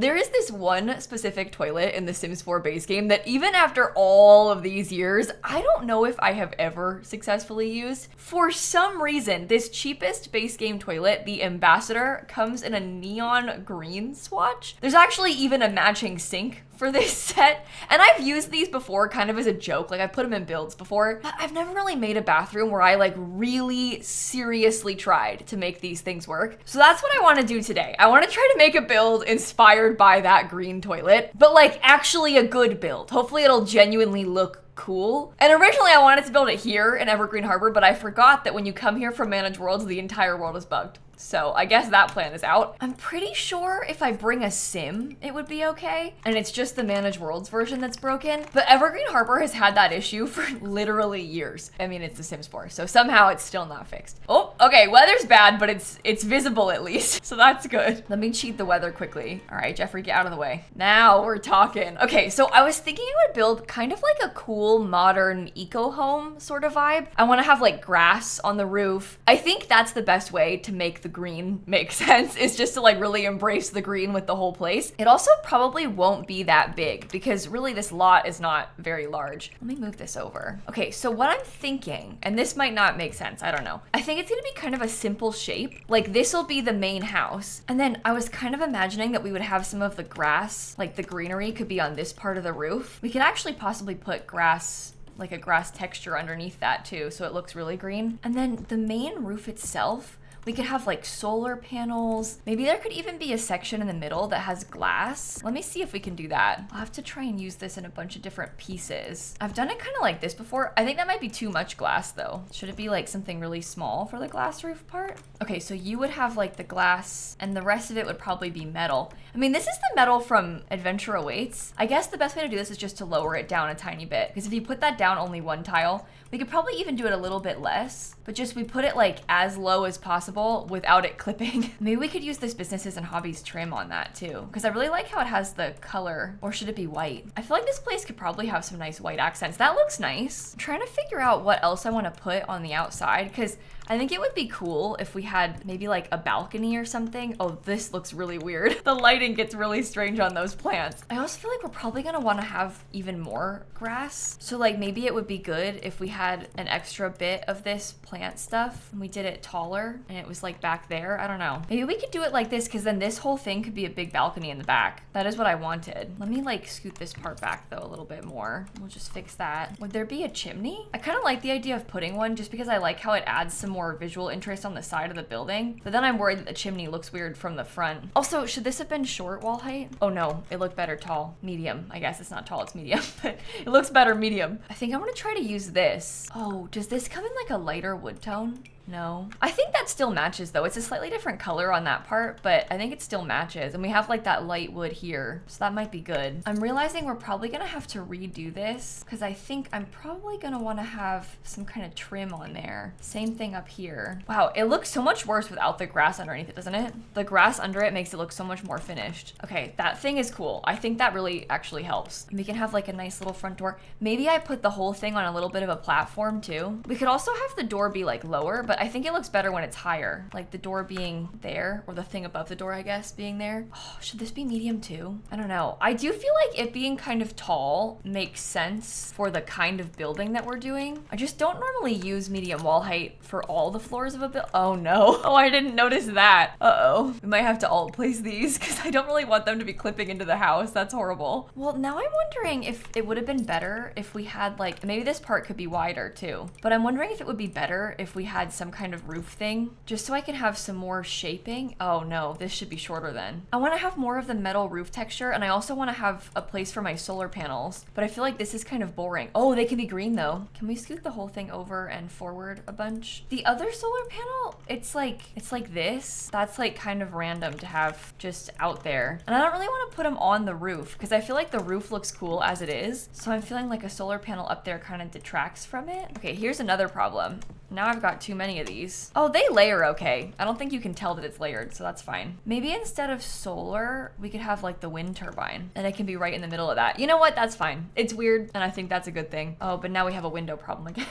There is this one specific toilet in the Sims 4 base game that even after all of these years, I don't know if I have ever successfully used. For some reason, this cheapest base game toilet, the Ambassador, comes in a neon green swatch. There's actually even a matching sink for this set. And I've used these before kind of as a joke. Like I've put them in builds before. But I've never really made a bathroom where I like really seriously tried to make these things work. So that's what I want to do today. I want to try to make a build inspired by that green toilet, but like actually a good build. Hopefully it'll genuinely look cool. And originally I wanted to build it here in Evergreen Harbor, but I forgot that when you come here from Manage Worlds, the entire world is bugged. So I guess that plan is out. I'm pretty sure if I bring a sim, it would be okay. And it's just the Manage Worlds version that's broken. But Evergreen Harbor has had that issue for literally years. I mean, it's The Sims 4, so somehow it's still not fixed. Oh, okay, weather's bad, but it's visible at least. So that's good. Let me cheat the weather quickly. All right, Jeffrey, get out of the way. Now we're talking. Okay, so I was thinking I would build kind of like a cool modern eco home sort of vibe. I want to have like grass on the roof. I think that's the best way to make the green make sense, is just to like really embrace the green with the whole place. It also probably won't be that big because really this lot is not very large. Let me move this over. Okay, so what I'm thinking, and this might not make sense, I don't know. I think it's gonna be kind of a simple shape. Like this will be the main house. And then I was kind of imagining that we would have some of the grass, like the greenery could be on this part of the roof. We could actually possibly put grass, like a grass texture underneath that too, so it looks really green. And then the main roof itself, we could have like solar panels. Maybe there could even be a section in the middle that has glass. Let me see if we can do that. I'll have to try and use this in a bunch of different pieces. I've done it kind of like this before. I think that might be too much glass though. Should it be like something really small for the glass roof part? Okay, so you would have like the glass and the rest of it would probably be metal. I mean, this is the metal from Adventure Awaits. I guess the best way to do this is just to lower it down a tiny bit, because if you put that down only one tile, we could probably even do it a little bit less, but just we put it like as low as possible without it clipping. Maybe we could use this businesses and hobbies trim on that too, because I really like how it has the color. Or should it be white? I feel like this place could probably have some nice white accents. That looks nice. I'm trying to figure out what else I want to put on the outside, because I think it would be cool if we had maybe like a balcony or something. Oh, this looks really weird. The lighting gets really strange on those plants. I also feel like we're probably gonna want to have even more grass. So like maybe it would be good if we had an extra bit of this plant stuff and we did it taller and it was like back there. I don't know. Maybe we could do it like this, because then this whole thing could be a big balcony in the back. That is what I wanted. Let me like scoot this part back though a little bit more. We'll just fix that. Would there be a chimney? I kind of like the idea of putting one just because I like how it adds some more visual interest on the side of the building, but then I'm worried that the chimney looks weird from the front. Also, should this have been short wall height? Oh no, it looked better tall. Medium. I guess it's not tall, it's medium, but it looks better medium. I think I'm gonna try to use this. Oh, does this come in like a lighter wood tone? No. I think that still matches though. It's a slightly different color on that part, but I think it still matches. And we have like that light wood here, so that might be good. I'm realizing we're probably gonna have to redo this, because I think I'm probably gonna wanna have some kind of trim on there. Same thing up here. Wow, it looks so much worse without the grass underneath it, doesn't it? The grass under it makes it look so much more finished. Okay, that thing is cool. I think that really actually helps. And we can have like a nice little front door. Maybe I put the whole thing on a little bit of a platform too. We could also have the door be like lower, but I think it looks better when it's higher. Like the door being there, or the thing above the door, I guess, being there. Oh, should this be medium too? I don't know. I do feel like it being kind of tall makes sense for the kind of building that we're doing. I just don't normally use medium wall height for all the floors of a build. Oh no. Oh, I didn't notice that. Uh-oh. We might have to alt place these, because I don't really want them to be clipping into the house. That's horrible. Well, now I'm wondering if it would have been better if we had like, maybe this part could be wider too, but I'm wondering if it would be better if we had some kind of roof thing, just so I can have some more shaping. Oh no, this should be shorter then. I want to have more of the metal roof texture, and I also want to have a place for my solar panels, but I feel like this is kind of boring. Oh, they can be green though. Can we scoot the whole thing over and forward a bunch? The other solar panel, it's like this. That's like kind of random to have just out there. And I don't really want to put them on the roof, because I feel like the roof looks cool as it is. So I'm feeling like a solar panel up there kind of detracts from it. Okay, here's another problem. Now I've got too many of these. Oh, they layer okay. I don't think you can tell that it's layered, so that's fine. Maybe instead of solar, we could have like the wind turbine, and it can be right in the middle of that. You know what? That's fine. It's weird, and I think that's a good thing. Oh, but now we have a window problem again.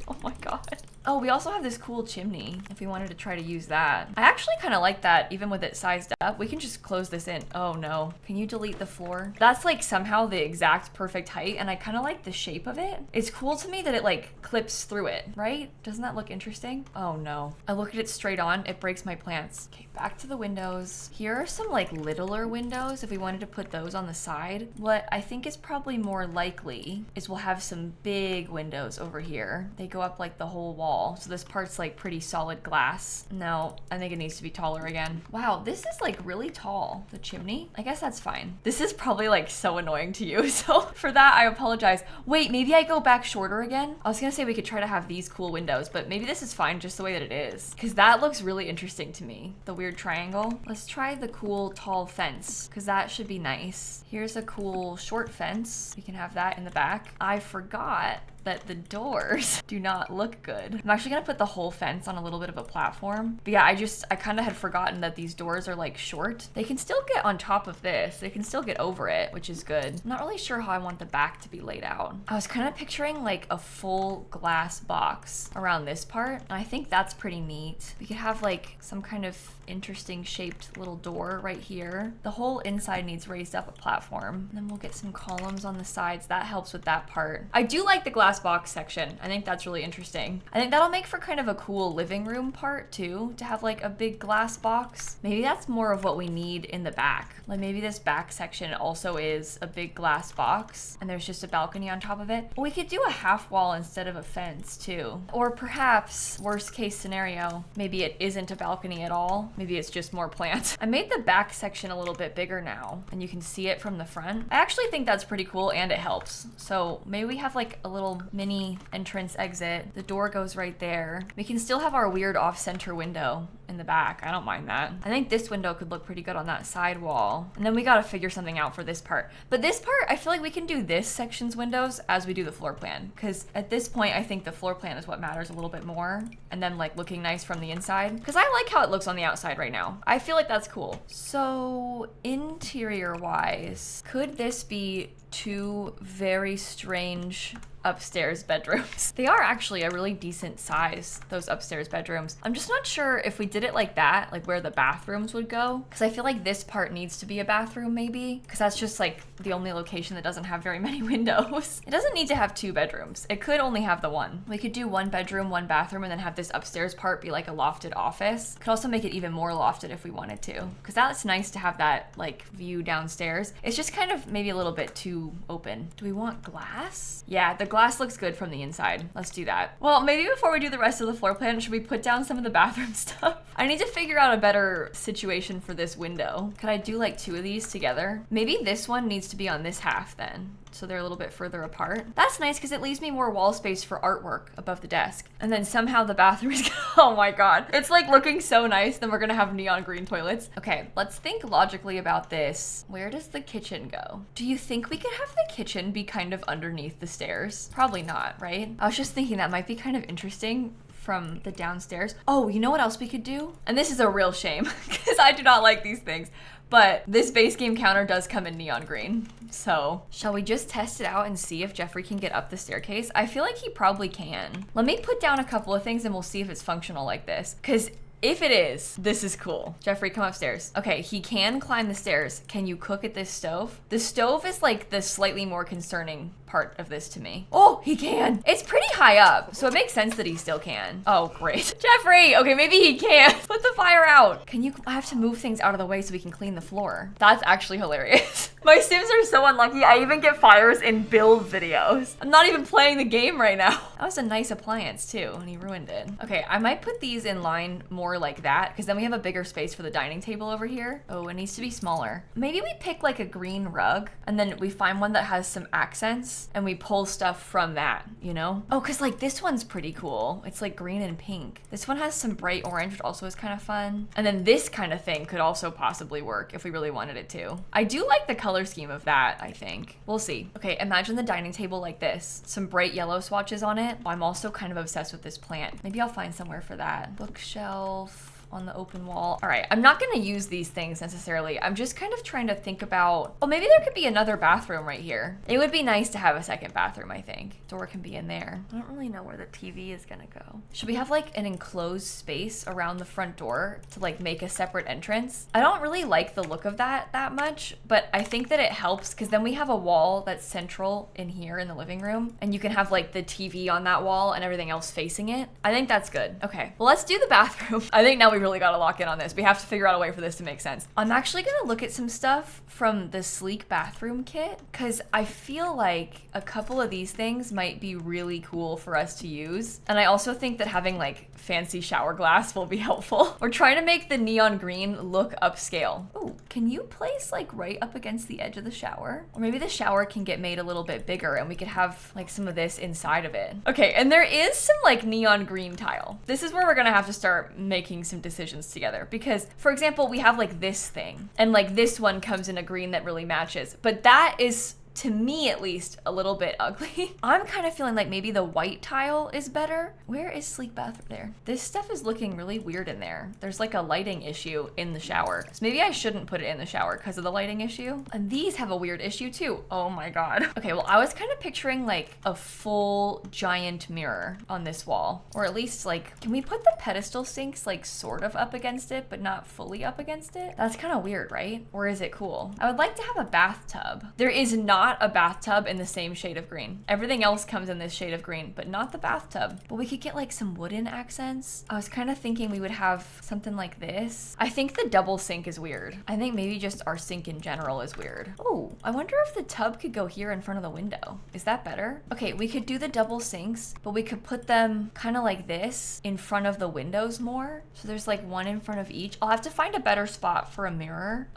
Oh my God. Oh, we also have this cool chimney if we wanted to try to use that. I actually kind of like that even with it sized up. We can just close this in. Oh no. Can you delete the floor? That's like somehow the exact perfect height and I kind of like the shape of it. It's cool to me that it like clips through it, right? Doesn't that look interesting? Oh no. I look at it straight on, it breaks my plants. Okay, back to the windows. Here are some like littler windows if we wanted to put those on the side. What I think is probably more likely is we'll have some big windows over here. They go up like the whole wall. So this part's like pretty solid glass. No, I think it needs to be taller again. Wow, this is like really tall. The chimney? I guess that's fine. This is probably like so annoying to you. So for that, I apologize. Wait, maybe I go back shorter again? I was gonna say we could try to have these cool windows, but maybe this is fine just the way that it is. Cause that looks really interesting to me. The weird triangle. Let's try the cool tall fence cause that should be nice. Here's a cool short fence. We can have that in the back. I forgot that the doors do not look good. I'm actually gonna put the whole fence on a little bit of a platform. But yeah, I kind of had forgotten that these doors are like short. They can still get on top of this. They can still get over it, which is good. I'm not really sure how I want the back to be laid out. I was kind of picturing like a full glass box around this part. And I think that's pretty neat. We could have like some kind of interesting shaped little door right here. The whole inside needs raised up a platform. And then we'll get some columns on the sides. That helps with that part. I do like the glass box section. I think that's really interesting. I think that'll make for kind of a cool living room part too, to have like a big glass box. Maybe that's more of what we need in the back. Like maybe this back section also is a big glass box and there's just a balcony on top of it. We could do a half wall instead of a fence too. Or perhaps, worst case scenario, maybe it isn't a balcony at all. Maybe it's just more plants. I made the back section a little bit bigger now and you can see it from the front. I actually think that's pretty cool and it helps. So maybe we have like a little mini entrance exit. The door goes right there. We can still have our weird off-center window in the back. I don't mind that. I think this window could look pretty good on that side wall. And then we gotta figure something out for this part. But this part, I feel like we can do this section's windows as we do the floor plan. Because at this point, I think the floor plan is what matters a little bit more. And then like looking nice from the inside. Because I like how it looks on the outside right now. I feel like that's cool. So interior wise, could this be two very strange upstairs bedrooms? They are actually a really decent size, those upstairs bedrooms. I'm just not sure if we did it like that, like where the bathrooms would go, because I feel like this part needs to be a bathroom maybe, because that's just like the only location that doesn't have very many windows. It doesn't need to have two bedrooms. It could only have the one. We could do one bedroom, one bathroom, and then have this upstairs part be like a lofted office. Could also make it even more lofted if we wanted to, because that's nice to have that like view downstairs. It's just kind of maybe a little bit too open. Do we want glass? Yeah, the glass looks good from the inside. Let's do that. Well, maybe before we do the rest of the floor plan, should we put down some of the bathroom stuff? I need to figure out a better situation for this window. Could I do like two of these together? Maybe this one needs to be on this half then, so they're a little bit further apart. That's nice because it leaves me more wall space for artwork above the desk. And then somehow the bathroom is, oh my God. It's like looking so nice. Then we're gonna have neon green toilets. Okay, let's think logically about this. Where does the kitchen go? Do you think we could have the kitchen be kind of underneath the stairs? Probably not, right? I was just thinking that might be kind of interesting from the downstairs. Oh, you know what else we could do? And this is a real shame because I do not like these things. But this base game counter does come in neon green. So shall we just test it out and see if Jeffrey can get up the staircase? I feel like he probably can. Let me put down a couple of things and we'll see if it's functional like this. Because if it is, this is cool. Jeffrey, come upstairs. Okay, he can climb the stairs. Can you cook at this stove? The stove is like the slightly more concerning part of this to me. Oh, he can. It's pretty high up, so it makes sense that he still can. Oh, great. Jeffrey, okay, maybe he can. Put the fire out. Can you, I have to move things out of the way so we can clean the floor. That's actually hilarious. My Sims are so unlucky. I even get fires in build videos. I'm not even playing the game right now. That was a nice appliance too, and he ruined it. Okay, I might put these in line more like that, because then we have a bigger space for the dining table over here. Oh, it needs to be smaller. Maybe we pick like a green rug, and then we find one that has some accents, and we pull stuff from that, you know? Oh, because like this one's pretty cool. It's like green and pink. This one has some bright orange, which also is kind of fun. And then this kind of thing could also possibly work if we really wanted it to. I do like the color scheme of that, I think. We'll see. Okay, imagine the dining table like this. Some bright yellow swatches on it. I'm also kind of obsessed with this plant. Maybe I'll find somewhere for that. Bookshelf. on the open wall. All right, I'm not gonna use these things necessarily. I'm just kind of trying to think about, well, maybe there could be another bathroom right here. It would be nice to have a second bathroom, I think. Door can be in there. I don't really know where the TV is gonna go. Should we have like an enclosed space around the front door to like make a separate entrance? I don't really like the look of that much, but I think that it helps because then we have a wall that's central in here in the living room, and you can have like the TV on that wall and everything else facing it. I think that's good. Okay, well, let's do the bathroom. I think now we really gotta lock in on this. We have to figure out a way for this to make sense. I'm actually gonna look at some stuff from the sleek bathroom kit because I feel like a couple of these things might be really cool for us to use. And I also think that having like fancy shower glass will be helpful. We're trying to make the neon green look upscale. Oh, can you place like right up against the edge of the shower? Or maybe the shower can get made a little bit bigger and we could have like some of this inside of it. Okay, and there is some like neon green tile. This is where we're gonna have to start making some decisions together because, for example, we have like this thing and like this one comes in a green that really matches, but that is, to me at least, a little bit ugly. I'm kind of feeling like maybe the white tile is better. Where is sleek bathroom? There. This stuff is looking really weird in there. There's like a lighting issue in the shower. So maybe I shouldn't put it in the shower because of the lighting issue. And these have a weird issue too. Oh my God. Okay, well, I was kind of picturing like a full giant mirror on this wall. Or at least like, can we put the pedestal sinks like sort of up against it, but not fully up against it? That's kind of weird, right? Or is it cool? I would like to have a bathtub. There is not a bathtub in the same shade of green. Everything else comes in this shade of green, but not the bathtub. But we could get like some wooden accents. I was kind of thinking we would have something like this. I think the double sink is weird. I think maybe just our sink in general is weird. Oh, I wonder if the tub could go here in front of the window. Is that better? Okay, we could do the double sinks, but we could put them kind of like this in front of the windows more. So there's like one in front of each. I'll have to find a better spot for a mirror.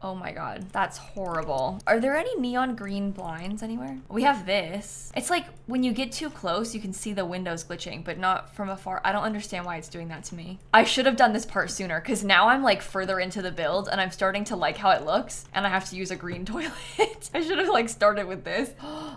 Oh my God, that's horrible. Are there any neon green blinds anywhere? We have this. It's like when you get too close, you can see the windows glitching, but not from afar. I don't understand why it's doing that to me. I should have done this part sooner because now I'm like further into the build and I'm starting to like how it looks and I have to use a green toilet. I should have like started with this.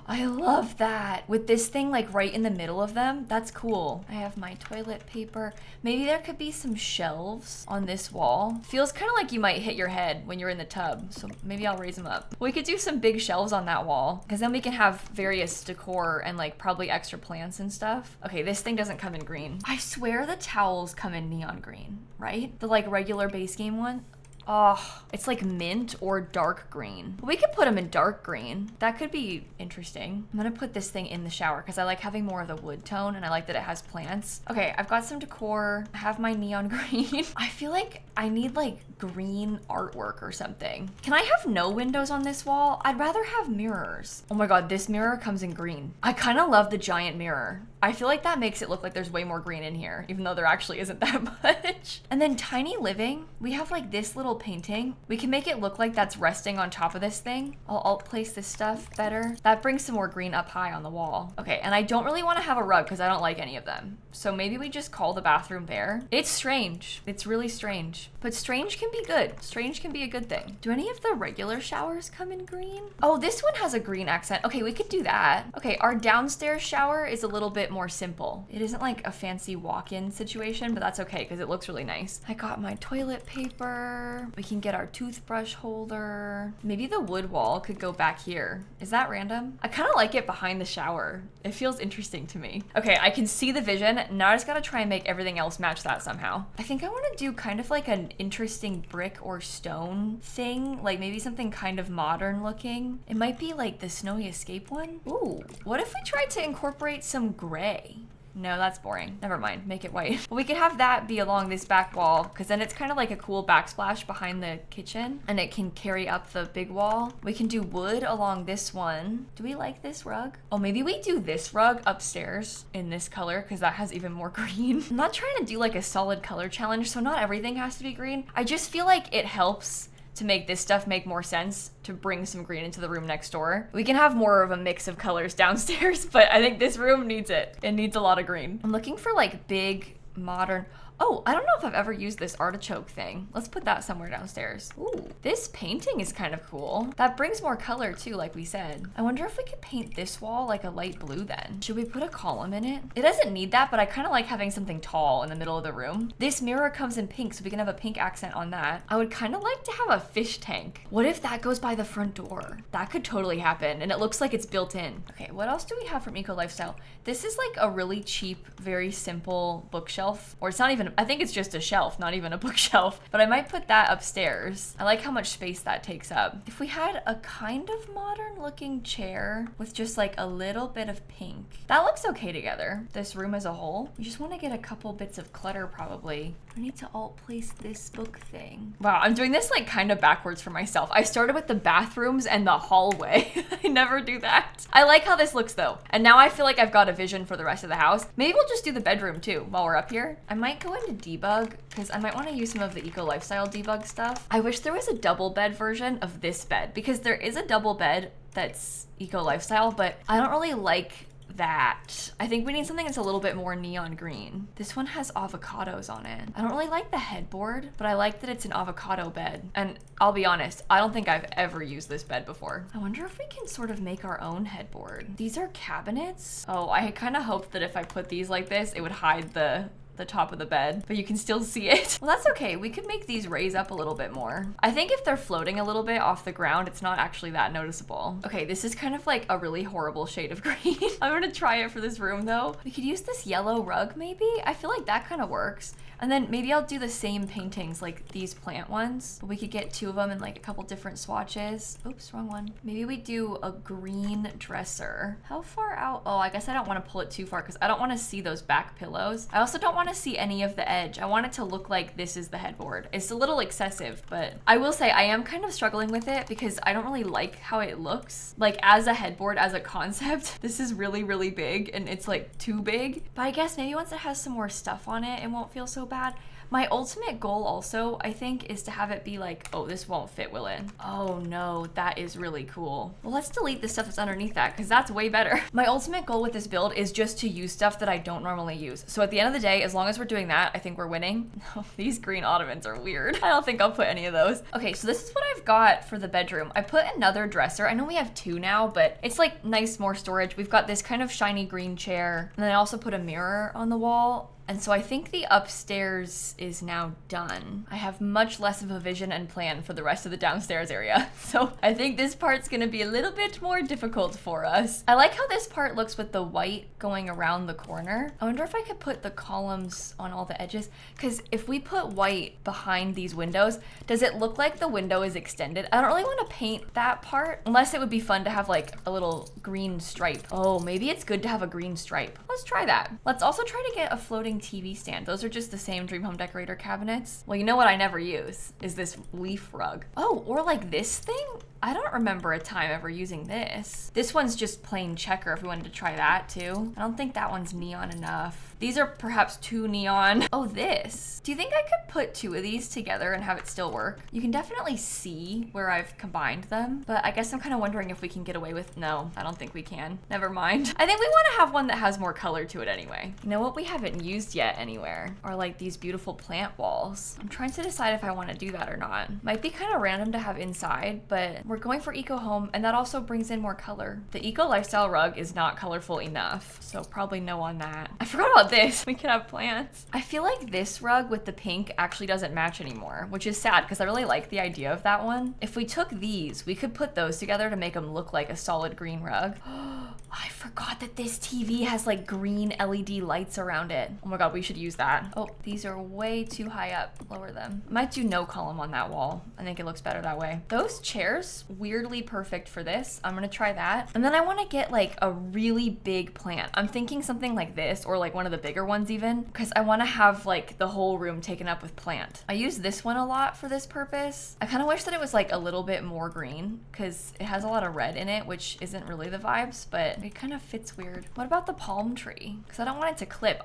I love that. With this thing like right in the middle of them, that's cool. I have my toilet paper. Maybe there could be some shelves on this wall. Feels kind of like you might hit your head when you're in the tub, so maybe I'll raise them up. We could do some big shelves on that wall because then we can have various decor and like probably extra plants and stuff. Okay, this thing doesn't come in green. I swear the towels come in neon green, right? The like regular base game one. Oh, it's like mint or dark green. We could put them in dark green. That could be interesting. I'm gonna put this thing in the shower because I like having more of the wood tone and I like that it has plants. Okay, I've got some decor. I have my neon green. I feel like I need like green artwork or something. Can I have no windows on this wall? I'd rather have mirrors. Oh my God, this mirror comes in green. I kind of love the giant mirror. I feel like that makes it look like there's way more green in here, even though there actually isn't that much. And then tiny living, we have like this little painting. We can make it look like that's resting on top of this thing. I'll alt place this stuff better. That brings some more green up high on the wall. Okay, and I don't really want to have a rug because I don't like any of them. So maybe we just call the bathroom there. It's strange. It's really strange. But strange can be good. Strange can be a good thing. Do any of the regular showers come in green? Oh, this one has a green accent. Okay, we could do that. Okay, our downstairs shower is a little bit more simple. It isn't like a fancy walk-in situation, but that's okay because it looks really nice. I got my toilet paper. We can get our toothbrush holder. Maybe the wood wall could go back here. Is that random? I kind of like it behind the shower. It feels interesting to me. Okay, I can see the vision. Now I just gotta try and make everything else match that somehow. I think I want to do kind of like an interesting brick or stone thing, like maybe something kind of modern looking. It might be like the Snowy Escape one. Ooh, what if we tried to incorporate some gray? No, that's boring. Never mind, make it white. But we could have that be along this back wall because then it's kind of like a cool backsplash behind the kitchen and it can carry up the big wall. We can do wood along this one. Do we like this rug? Oh, maybe we do this rug upstairs in this color because that has even more green. I'm not trying to do like a solid color challenge, so not everything has to be green. I just feel like it helps to make this stuff make more sense, to bring some green into the room next door. We can have more of a mix of colors downstairs, but I think this room needs it. It needs a lot of green. I'm looking for like big, modern, Oh, I don't know if I've ever used this artichoke thing. Let's put that somewhere downstairs. Ooh, this painting is kind of cool. That brings more color too, like we said. I wonder if we could paint this wall like a light blue then. Should we put a column in it? It doesn't need that, but I kind of like having something tall in the middle of the room. This mirror comes in pink, so we can have a pink accent on that. I would kind of like to have a fish tank. What if that goes by the front door? That could totally happen, and it looks like it's built in. Okay, what else do we have from Eco Lifestyle? This is like a really cheap, very simple bookshelf, or it's not even, I think it's just a shelf, not even a bookshelf, but I might put that upstairs. I like how much space that takes up. If we had a kind of modern looking chair with just like a little bit of pink, that looks okay together. This room as a whole, we just want to get a couple bits of clutter probably. I need to alt place this book thing. Wow, I'm doing this like kind of backwards for myself. I started with the bathrooms and the hallway. I never do that. I like how this looks though. And now I feel like I've got a vision for the rest of the house. Maybe we'll just do the bedroom too while we're up here. I might go into debug because I might want to use some of the Eco Lifestyle debug stuff. I wish there was a double bed version of this bed because there is a double bed that's Eco Lifestyle, but I don't really like that. I think we need something that's a little bit more neon green. This one has avocados on it. I don't really like the headboard, but I like that it's an avocado bed. And I'll be honest, I don't think I've ever used this bed before. I wonder if we can sort of make our own headboard. These are cabinets. Oh, I kind of hoped that if I put these like this, it would hide the top of the bed, but you can still see it. Well, that's okay. We could make these raise up a little bit more. I think if they're floating a little bit off the ground, it's not actually that noticeable. Okay, this is kind of like a really horrible shade of green. I'm gonna try it for this room though. We could use this yellow rug maybe. I feel like that kind of works. And then maybe I'll do the same paintings like these plant ones, but we could get two of them in like a couple different swatches. Oops, wrong one. Maybe we do a green dresser. How far out? Oh, I guess I don't want to pull it too far because I don't want to see those back pillows. I also don't want to see any of the edge. I want it to look like this is the headboard. It's a little excessive, but I will say I am kind of struggling with it because I don't really like how it looks. Like as a headboard, as a concept, this is really, really big and it's like too big. But I guess maybe once it has some more stuff on it, it won't feel so bad. My ultimate goal also, I think, is to have it be like, oh, this won't fit, will it? Oh no, that is really cool. Well, let's delete the stuff that's underneath that because that's way better. My ultimate goal with this build is just to use stuff that I don't normally use. So at the end of the day, as long as we're doing that, I think we're winning. Oh, these green ottomans are weird. I don't think I'll put any of those. Okay, so this is what I've got for the bedroom. I put another dresser. I know we have two now, but it's like nice, more storage. We've got this kind of shiny green chair. And then I also put a mirror on the wall. And so I think the upstairs is now done. I have much less of a vision and plan for the rest of the downstairs area. So I think this part's gonna be a little bit more difficult for us. I like how this part looks with the white going around the corner. I wonder if I could put the columns on all the edges, because if we put white behind these windows, does it look like the window is extended? I don't really want to paint that part, unless it would be fun to have like a little green stripe. Oh, maybe it's good to have a green stripe. Let's try that. Let's also try to get a floating TV stand. Those are just the same Dream Home Decorator cabinets. Well, you know what I never use is this leaf rug. Oh, or like this thing? I don't remember a time ever using this. This one's just plain checker if we wanted to try that too. I don't think that one's neon enough. These are perhaps too neon. Oh, this. Do you think I could put two of these together and have it still work? You can definitely see where I've combined them, but I guess I'm kind of wondering if we can get away with, no, I don't think we can. Never mind. I think we want to have one that has more color to it anyway. You know what we haven't used yet anywhere are like these beautiful plant walls. I'm trying to decide if I want to do that or not. Might be kind of random to have inside, but we're going for eco home and that also brings in more color. The Eco Lifestyle rug is not colorful enough, so probably no on that. I forgot about this. We could have plants. I feel like this rug with the pink actually doesn't match anymore, which is sad because I really like the idea of that one. If we took these, we could put those together to make them look like a solid green rug. I forgot that this TV has like green LED lights around it. Oh my God, we should use that. Oh, these are way too high up. Lower them. Might do no column on that wall. I think it looks better that way. Those chairs, weirdly perfect for this. I'm gonna try that. And then I wanna get like a really big plant. I'm thinking something like this or like one of the bigger ones even, because I wanna have like the whole room taken up with plant. I use this one a lot for this purpose. I kind of wish that it was like a little bit more green because it has a lot of red in it, which isn't really the vibes, but it. It kind of fits weird. What about the palm tree? Because I don't want it to clip.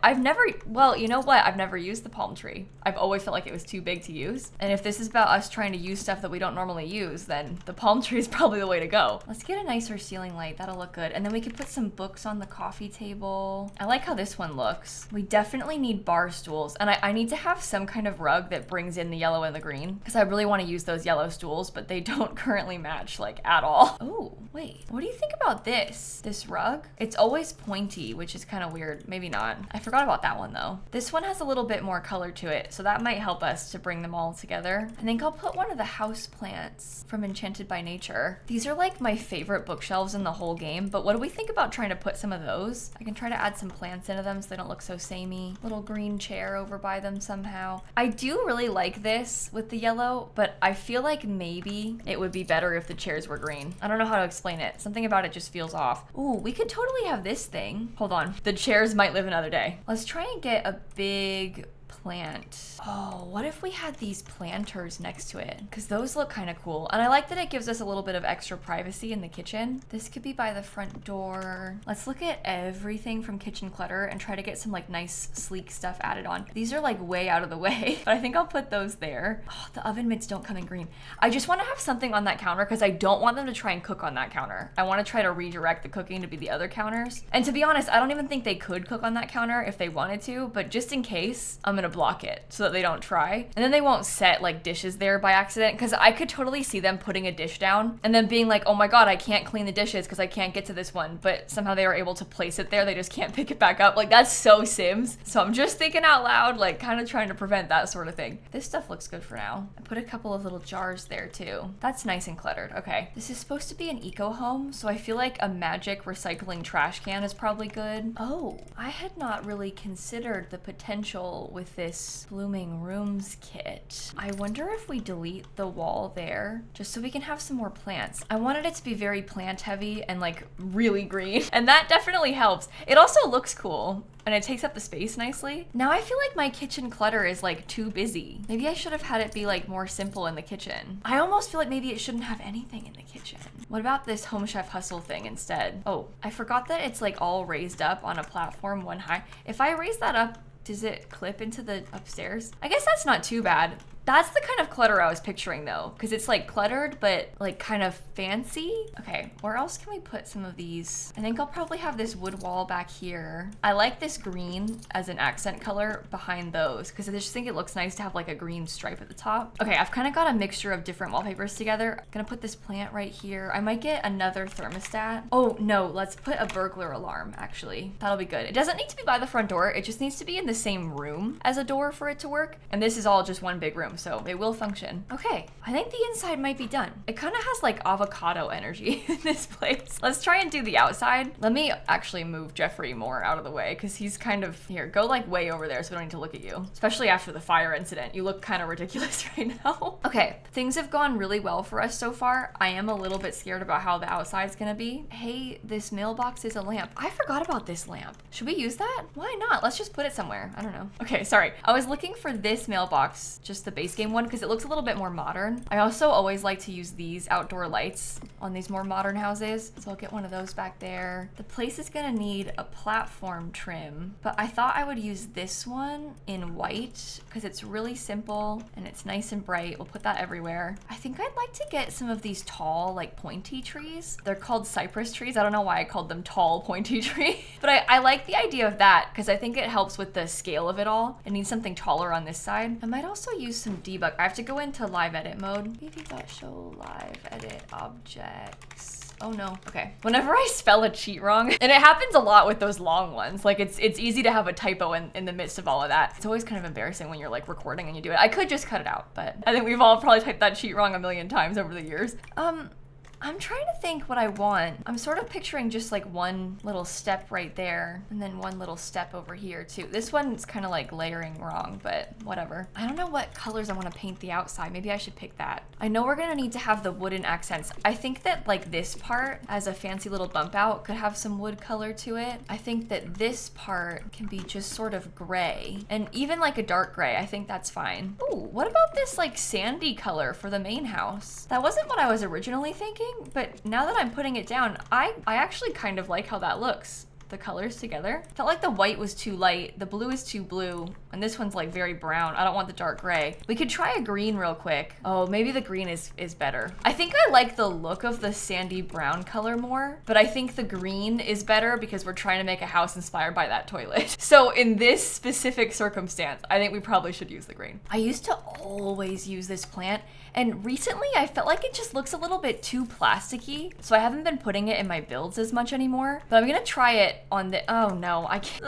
Well, you know what? I've never used the palm tree. I've always felt like it was too big to use. And if this is about us trying to use stuff that we don't normally use, then the palm tree is probably the way to go. Let's get a nicer ceiling light. That'll look good. And then we could put some books on the coffee table. I like how this one looks. We definitely need bar stools. And I need to have some kind of rug that brings in the yellow and the green, because I really want to use those yellow stools, but they don't currently match like at all. Oh, wait. What do you think about this rug? It's always pointy, which is kind of weird. Maybe not. I forgot about that one though. This one has a little bit more color to it, so that might help us to bring them all together. I think I'll put one of the house plants from Enchanted by Nature. These are like my favorite bookshelves in the whole game, but what do we think about trying to put some of those? I can try to add some plants into them so they don't look so samey. Little green chair over by them somehow. I do really like this with the yellow, but I feel like maybe it would be better if the chairs were green. I don't know how to explain it. Something about it just feels off. Ooh, we could totally have this thing. Hold on. The chairs might live another day. Let's try and get a big plant. Oh, what if we had these planters next to it? Because those look kind of cool. And I like that it gives us a little bit of extra privacy in the kitchen. This could be by the front door. Let's look at everything from kitchen clutter and try to get some like nice sleek stuff added on. These are like way out of the way, but I think I'll put those there. Oh, the oven mitts don't come in green. I just want to have something on that counter because I don't want them to try and cook on that counter. I want to try to redirect the cooking to be the other counters. And to be honest, I don't even think they could cook on that counter if they wanted to, but just in case, I'm gonna block it so that they don't try. And then they won't set like dishes there by accident, because I could totally see them putting a dish down and then being like, oh my god, I can't clean the dishes because I can't get to this one, but somehow they are able to place it there. They just can't pick it back up. Like, that's so Sims. So I'm just thinking out loud, like kind of trying to prevent that sort of thing. This stuff looks good for now. I put a couple of little jars there too. That's nice and cluttered. Okay. This is supposed to be an eco home, so I feel like a magic recycling trash can is probably good. Oh, I had not really considered the potential with this blooming rooms kit. I wonder if we delete the wall there just so we can have some more plants. I wanted it to be very plant heavy and like really green, and that definitely helps. It also looks cool and it takes up the space nicely. Now I feel like my kitchen clutter is like too busy. Maybe I should have had it be like more simple in the kitchen. I almost feel like maybe it shouldn't have anything in the kitchen. What about this Home Chef Hustle thing instead? Oh, I forgot that it's like all raised up on a platform one high. If I raise that up, does it clip into the upstairs? I guess that's not too bad. That's the kind of clutter I was picturing though, because it's like cluttered, but like kind of fancy. Okay, where else can we put some of these? I think I'll probably have this wood wall back here. I like this green as an accent color behind those, because I just think it looks nice to have like a green stripe at the top. Okay, I've kind of got a mixture of different wallpapers together. I'm gonna put this plant right here. I might get another thermostat. Oh no, let's put a burglar alarm actually. That'll be good. It doesn't need to be by the front door. It just needs to be in the same room as a door for it to work. And this is all just one big room, so it will function. Okay, I think the inside might be done. It kind of has like avocado energy in this place. Let's try and do the outside. Let me actually move Jeffrey more out of the way, because he's kind of, here, go like way over there so we don't need to look at you. Especially after the fire incident. You look kind of ridiculous right now. Okay, things have gone really well for us so far. I am a little bit scared about how the outside's gonna be. Hey, this mailbox is a lamp. I forgot about this lamp. Should we use that? Why not? Let's just put it somewhere. I don't know. Okay, sorry. I was looking for this mailbox, just the base game one, because it looks a little bit more modern. I also always like to use these outdoor lights on these more modern houses, so I'll get one of those back there. The place is gonna need a platform trim, but I thought I would use this one in white because it's really simple and it's nice and bright. We'll put that everywhere. I think I'd like to get some of these tall, like pointy trees. They're called cypress trees. I don't know why I called them tall, pointy tree, but I like the idea of that because I think it helps with the scale of it all. It needs something taller on this side. I might also use some debug. I have to go into live edit mode. Show live edit objects. Oh no. Okay. Whenever I spell a cheat wrong, and it happens a lot with those long ones, like it's easy to have a typo in the midst of all of that. It's always kind of embarrassing when you're like recording and you do it. I could just cut it out, but I think we've all probably typed that cheat wrong a million times over the years. I'm trying to think what I want. I'm sort of picturing just like one little step right there and then one little step over here too. This one's kind of like layering wrong, but whatever. I don't know what colors I want to paint the outside. Maybe I should pick that. I know we're gonna need to have the wooden accents. I think that like this part as a fancy little bump out could have some wood color to it. I think that this part can be just sort of gray and even like a dark gray. I think that's fine. Ooh, what about this like sandy color for the main house? That wasn't what I was originally thinking. looking, but now that I'm putting it down, I actually kind of like how that looks. The colors together. Felt like the white was too light, the blue is too blue, and this one's like very brown. I don't want the dark gray. We could try a green real quick. Oh, maybe the green is better. I think I like the look of the sandy brown color more, but I think the green is better because we're trying to make a house inspired by that toilet. So in this specific circumstance, I think we probably should use the green. I used to always use this plant, and recently I felt like it just looks a little bit too plasticky, so I haven't been putting it in my builds as much anymore, but I'm gonna try it on the, oh no, I can't,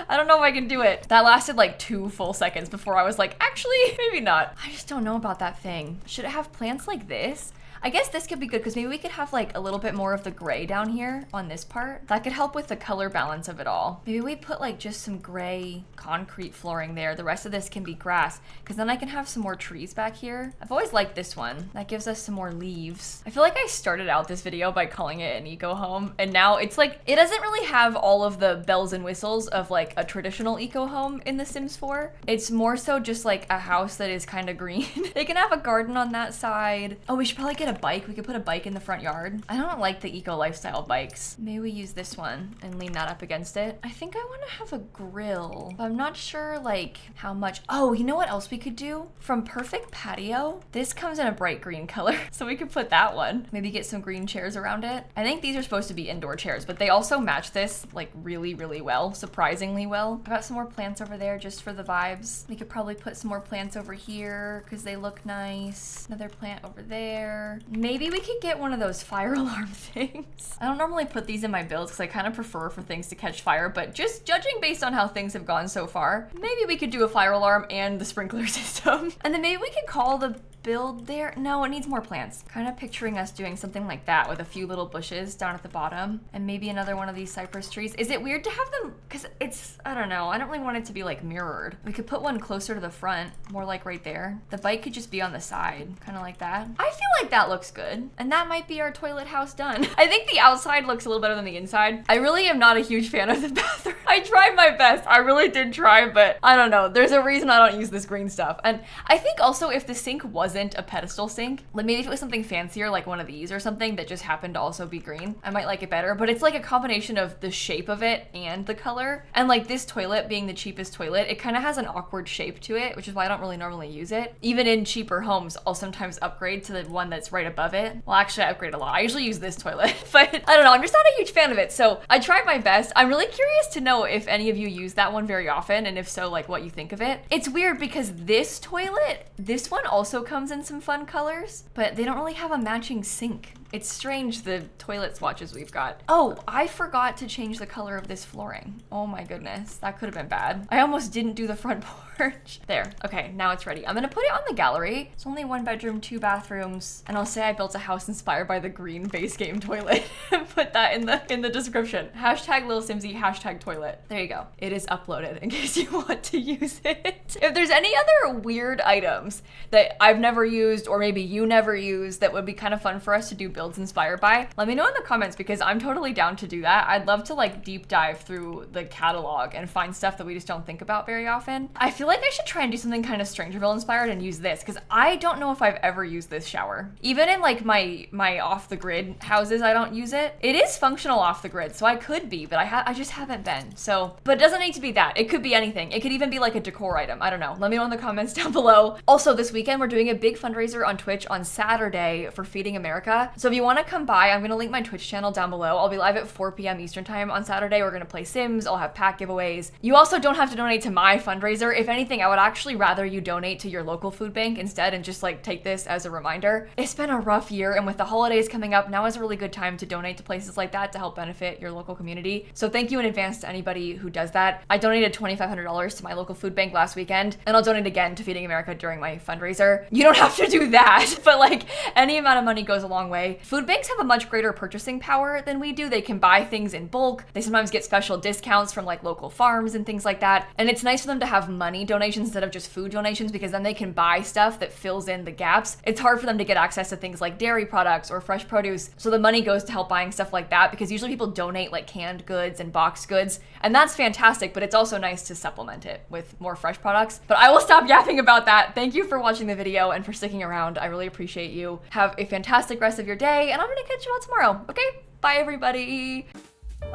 I don't know if I can do it. That lasted like 2 full seconds before I was like, actually, maybe not. I just don't know about that thing. Should it have plants like this? I guess this could be good because maybe we could have like a little bit more of the gray down here on this part. That could help with the color balance of it all. Maybe we put like just some gray concrete flooring there. The rest of this can be grass because then I can have some more trees back here. I've always liked this one. That gives us some more leaves. I feel like I started out this video by calling it an eco home, and now it's like, it doesn't really have all of the bells and whistles of like a traditional eco home in The Sims 4. It's more so just like a house that is kind of green. They can have a garden on that side. Oh, we should probably get a bike. We could put a bike in the front yard. I don't like the eco lifestyle bikes. Maybe we use this one and lean that up against it. I think I want to have a grill, but I'm not sure like how much. Oh, you know what else we could do? From Perfect Patio, this comes in a bright green color, so we could put that one. Maybe get some green chairs around it. I think these are supposed to be indoor chairs, but they also match this like really, really well, surprisingly well. I got some more plants over there just for the vibes. We could probably put some more plants over here because they look nice. Another plant over there. Maybe we could get one of those fire alarm things. I don't normally put these in my builds because I kind of prefer for things to catch fire, but just judging based on how things have gone so far, maybe we could do a fire alarm and the sprinkler system. And then maybe we could call the build there. No, it needs more plants. Kind of picturing us doing something like that with a few little bushes down at the bottom and maybe another one of these cypress trees. Is it weird to have them? Because it's, I don't know. I don't really want it to be like mirrored. We could put one closer to the front, more like right there. The bike could just be on the side, kind of like that. I feel like that looks good. And that might be our toilet house done. I think the outside looks a little better than the inside. I really am not a huge fan of the bathroom. I tried my best. I really did try, but I don't know. There's a reason I don't use this green stuff. And I think also if the sink wasn't a pedestal sink, like maybe if it was something fancier like one of these or something that just happened to also be green, I might like it better. But it's like a combination of the shape of it and the color. And like this toilet being the cheapest toilet, it kind of has an awkward shape to it, which is why I don't really normally use it. Even in cheaper homes, I'll sometimes upgrade to the one that's right above it. Well, actually I upgrade a lot. I usually use this toilet, but I don't know. I'm just not a huge fan of it. So I tried my best. I'm really curious to know if any of you use that one very often, and if so, like what you think of it. It's weird because this toilet, this one also comes in some fun colors, but they don't really have a matching sink. It's strange, the toilet swatches we've got. Oh, I forgot to change the color of this flooring. Oh my goodness, that could have been bad. I almost didn't do the front porch. There, okay, now it's ready. I'm gonna put it on the gallery. It's only 1 bedroom, 2 bathrooms, and I'll say I built a house inspired by the green base game toilet. Put that in the description. Hashtag lilsimsie, hashtag toilet. There you go. It is uploaded in case you want to use it. If there's any other weird items that I've never used, or maybe you never used, that would be kind of fun for us to do builds inspired by, let me know in the comments because I'm totally down to do that. I'd love to like deep dive through the catalog and find stuff that we just don't think about very often. I feel like I should try and do something kind of Strangerville inspired and use this because I don't know if I've ever used this shower. Even in like my off the grid houses, I don't use it. It is functional off the grid, so I could be, but I just haven't been. So, but it doesn't need to be that. It could be anything. It could even be like a decor item. I don't know. Let me know in the comments down below. Also, this weekend we're doing a big fundraiser on Twitch on Saturday for Feeding America. So if you want to come by, I'm going to link my Twitch channel down below. I'll be live at 4 p.m. Eastern time on Saturday. We're going to play Sims. I'll have pack giveaways. You also don't have to donate to my fundraiser. If anything, I would actually rather you donate to your local food bank instead and just like take this as a reminder. It's been a rough year, and with the holidays coming up, now is a really good time to donate to places like that to help benefit your local community. So thank you in advance to anybody who does that. I donated $2,500 to my local food bank last weekend, and I'll donate again to Feeding America during my fundraiser. You don't have to do that, but like any amount of money goes a long way. Food banks have a much greater purchasing power than we do. They can buy things in bulk. They sometimes get special discounts from like local farms and things like that. And it's nice for them to have money donations instead of just food donations because then they can buy stuff that fills in the gaps. It's hard for them to get access to things like dairy products or fresh produce. So the money goes to help buying stuff like that because usually people donate like canned goods and boxed goods. And that's fantastic, but it's also nice to supplement it with more fresh products. But I will stop yapping about that. Thank you for watching the video and for sticking around. I really appreciate you. Have a fantastic rest of your day. today, and I'm gonna catch you all tomorrow. Okay, bye everybody.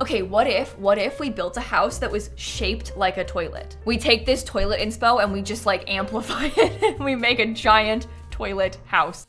Okay, what if we built a house that was shaped like a toilet? We take this toilet inspo and we just like amplify it and we make a giant toilet house.